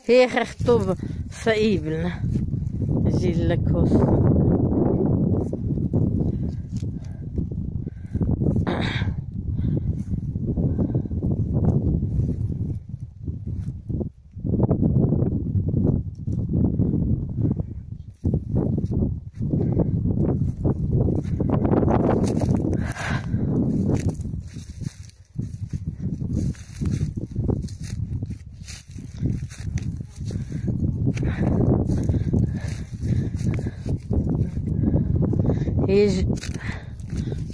هي خطوب صعيبنا جي لكوس هيج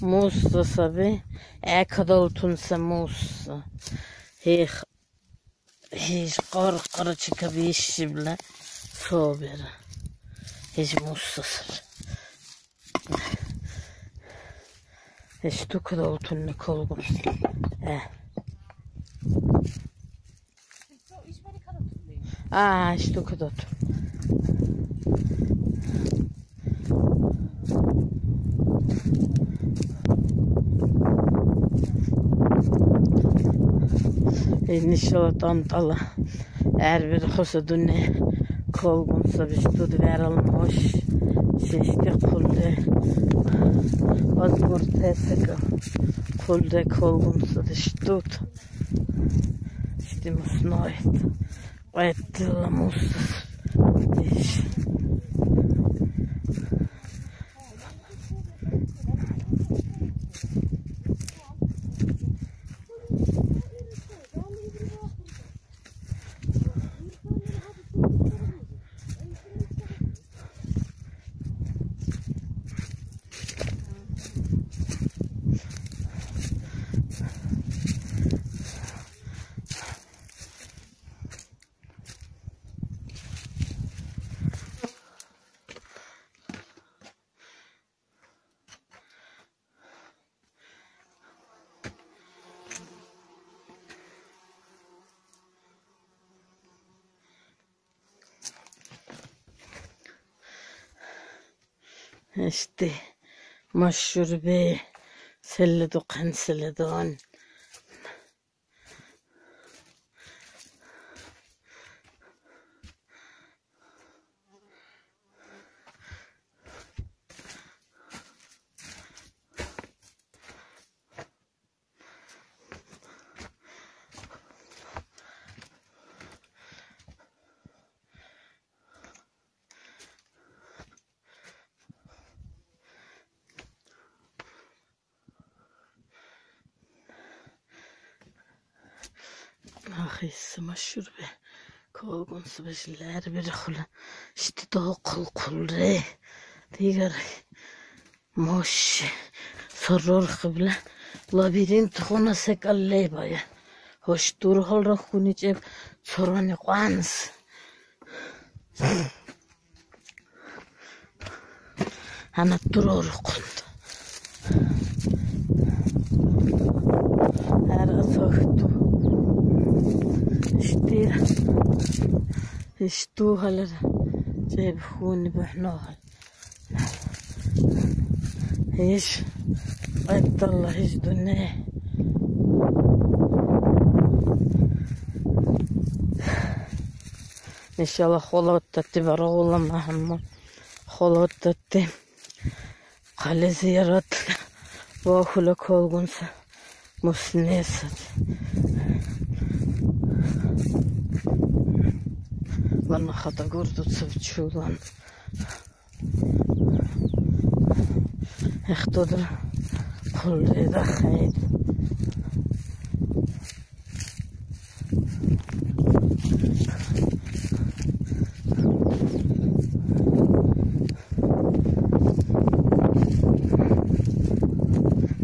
موس صبي اكدولتون سموس هيج قرقرة كبيش بلا صابر هيج موس صبي هيج تو كدولتون نكولغم هيج تو كدولتون إن شاء الله طنطلة أربع خصدنا كلهم سبستود veralmış şişti kulde azgur teseka kulde kolum sabistود işte musnayt ettilamus iş işte meşhur bir selledukan selledon Ahis meşhur bir kolgun sıvışlar bir khula işte daha kulre diğer moş sorur kıbla labirent khona sekalle baya hoş dur hol rakhuni cep sorani qans ana durur qund her asaktu اشتوها جايب خوني بحنوها ايش قد الله ايش دنيا ان شاء الله خلوت تتبرع والله مهما خلوت تتم قال زيارات واخلو كولغنسا مسنسات Bana hata gördü sevçulan. Ektodur kulde da hayt.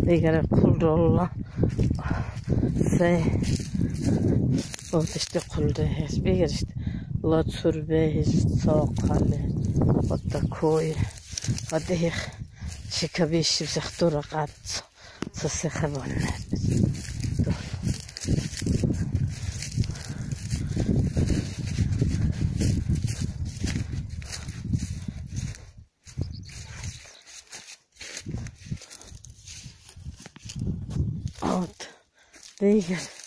Diğer kuldolla se o işte kulde hes bir işte لا تربيه ساقله وتكوي وديه شكبيش بسختورة قد سسخبون اوت دیگر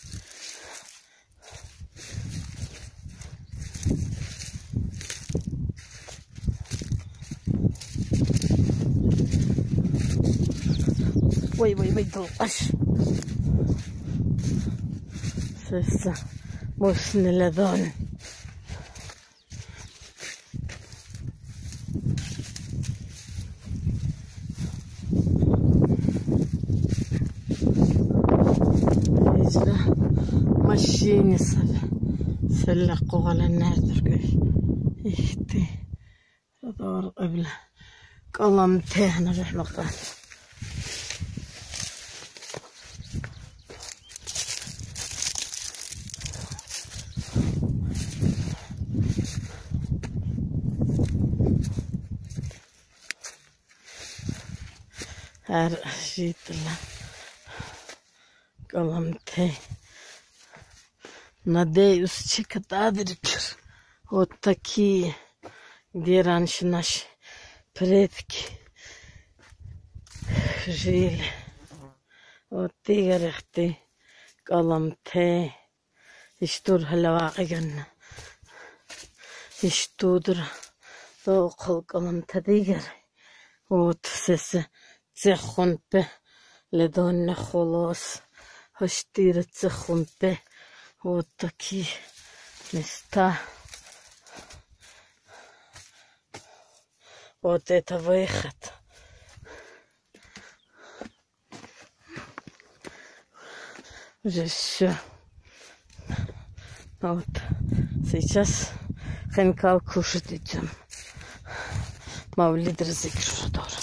Vay dolaş. Sesi. Muhsin'le don. ماشيين سلقوا على الناس دركش يختي دور قبل قلم تهنا روح مقطع هر شيء طلع قلم ته Надеюсь, чекатадрикер. Вот такие, где раньше наши предки жили. Вот тигрехты, каламте, иштур халаваган, иштудр, тоқл каламте тигр. Вот сесе цехунпе, ледонне холос, хаштир цехунпе. Вот такие места. Вот это выход. Уже все. Вот. Сейчас хинкал кушать идем. Мавлид разыгрыш.